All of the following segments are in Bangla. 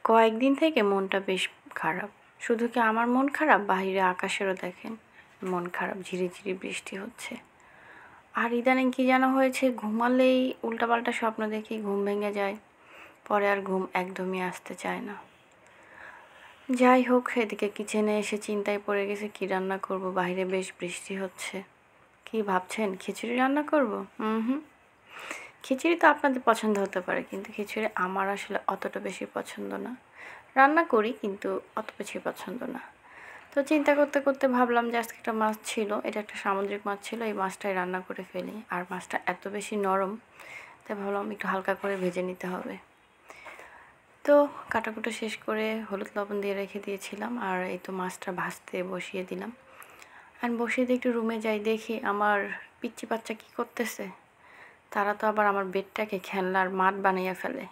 কয়েকদিন থেকে মনটা বেশ খারাপ। শুধু কি আমার মন খারাপ, বাহিরে আকাশেরও দেখেন মন খারাপ, ঝিরিঝিরি বৃষ্টি হচ্ছে। আর ইদানিং কী যেন হয়েছে, ঘুমালেই উল্টাপাল্টা স্বপ্ন দেখি, ঘুম ভেঙে যায়, পরে আর ঘুম একদমই আসতে চায় না। যাই হোক, এদিকে কিচেনে এসে চিন্তায় পড়ে গেছে কী রান্না করব। বাইরে বেশ বৃষ্টি হচ্ছে। কি ভাবছেন, খিচুড়ি রান্না করব? হুম, খিচুড়ি তো আপনাদের পছন্দ হতে পারে, কিন্তু খিচুড়ি আমার আসলে অতটা বেশি পছন্দ না। রান্না করি কিন্তু অত বেশি পছন্দ না। তো চিন্তা করতে করতে ভাবলাম যে আজকে একটা মাছ ছিল, এটা একটা সামুদ্রিক মাছ ছিল, এই মাছটাই রান্না করে ফেলি। আর মাছটা এত বেশি নরম, তাই ভাবলাম একটু হালকা করে ভেজে নিতে হবে। তো কাটাকুটো শেষ করে হলুদ লবণ দিয়ে রেখে দিয়েছিলাম, আর এই তো মাছটা ভাজতে বসিয়ে দিলাম। আর বসিয়ে দিয়ে একটু রুমে যাই, দেখি আমার পিচ্চি বাচ্চা কী করতেছে। তারা তো আবার আমার বেডটাকে খেলনার মাঠ বানিয়ে ফেলে।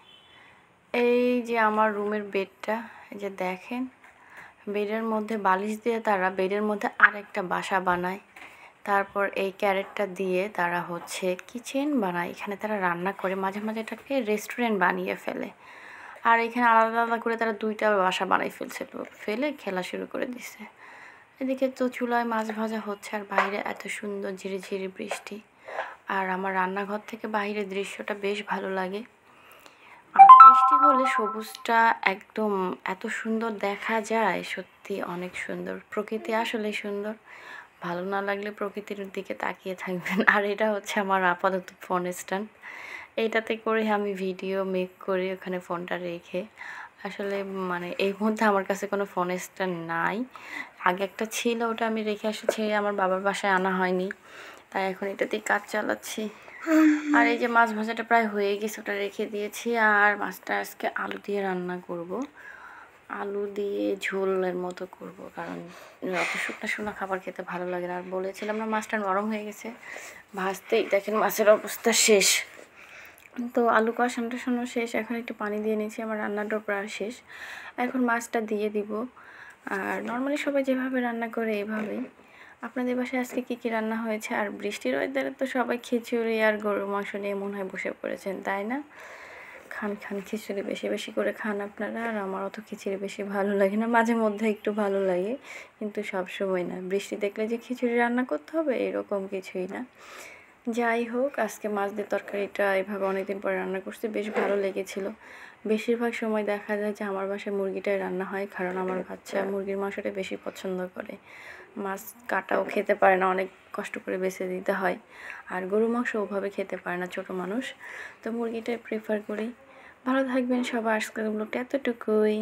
এই যে আমার রুমের বেডটা, এই যে দেখেন, বেডের মধ্যে বালিশ দিয়ে তারা বেডের মধ্যে আরেকটা বাসা বানায়। তারপর এই ক্যারেটটা দিয়ে তারা কিচেন বানায়, এখানে তারা রান্না করে, মাঝে মাঝে এটাকে রেস্টুরেন্ট বানিয়ে ফেলে। আর এখানে আলাদা আলাদা করে তারা 2টা বাসা বানাই ফেলে খেলা শুরু করে দিছে। এদিকে তো চুলায় মাছ ভাজা হচ্ছে, আর বাইরে এত সুন্দর ঝিরিঝিরি বৃষ্টি। আর আমার রান্নাঘর থেকে বাইরের দৃশ্যটা বেশ ভালো লাগে। আর বৃষ্টি হলে সবুজটা একদম এত সুন্দর দেখা যায়, সত্যি অনেক সুন্দর। প্রকৃতি আসলে সুন্দর। ভালো না লাগলে প্রকৃতির দিকে তাকিয়ে থাকবেন। আর এটা হচ্ছে আমার আপাতত ফোন স্ট্যান্ড। এইটাতে করে আমি ভিডিও মেক করি, ওখানে ফোনটা রেখে। আসলে এই মুহূর্তে আমার কাছে কোনো ফোন স্ট্যান্ড নাই। আগে একটা ছিল, ওটা আমি রেখে এসেছি, আমার বাবার বাসায় আনা হয়নি, তাই এখন এটাতেই কাজ চালাচ্ছি। আর এই যে মাছ ভাজাটা প্রায় হয়ে গেছে, ওটা রেখে দিয়েছি। আর মাছটা আজকে আলু দিয়ে রান্না করব, আলু দিয়ে ঝোলের মতো করব, কারণ অত শুকনো শুকনো খাবার খেতে ভালো লাগে না। আর বলেছিলাম না মাছটা নরম হয়ে গেছে, ভাজতেই দেখেন মাছের অবস্থা শেষ। তো আলু কষানো শেষ, এখন একটু পানি দিয়ে নিয়েছি, আমার রান্নাটাও প্রায় শেষ। এখন মাছটা দিয়ে দিব। আর নর্মালি সবাই যেভাবে রান্না করে এভাবেই। আপনাদের বাসায় আজকে কী কী রান্না হয়েছে? আর বৃষ্টির ওয়েদারে তো সবাই খিচুড়ি আর গরুর মাংস নিয়ে মনে হয় বসে পড়েছেন, তাই না? খান খিচুড়ি বেশি বেশি করে খান আপনারা। আর আমার অত খিচুড়ি বেশি ভালো লাগে না, মাঝে মধ্যে একটু ভালো লাগে, কিন্তু সব সময় না। বৃষ্টি দেখলে যে খিচুড়ি রান্না করতে হবে এরকম কিছুই না। যাই হোক, আজকে মাছ দিয়ে তরকারিটা এভাবে অনেকদিন পরে রান্না করছি, বেশ ভালো লেগেছিল। বেশিরভাগ সময় দেখা যায় যে আমার বাসায় মুরগিটাই রান্না হয়, কারণ আমার বাচ্চা মুরগির মাংসটা বেশি পছন্দ করে। মাছ কাটাও খেতে পারে না, অনেক কষ্ট করে বেছে দিতে হয়। আর গরু মাংস ওভাবে খেতে পারে না ছোটো মানুষ, তো মুরগিটাই প্রেফার করি। ভালো থাকবেন সবাই, আজকের ব্লগটা এতটুকুই।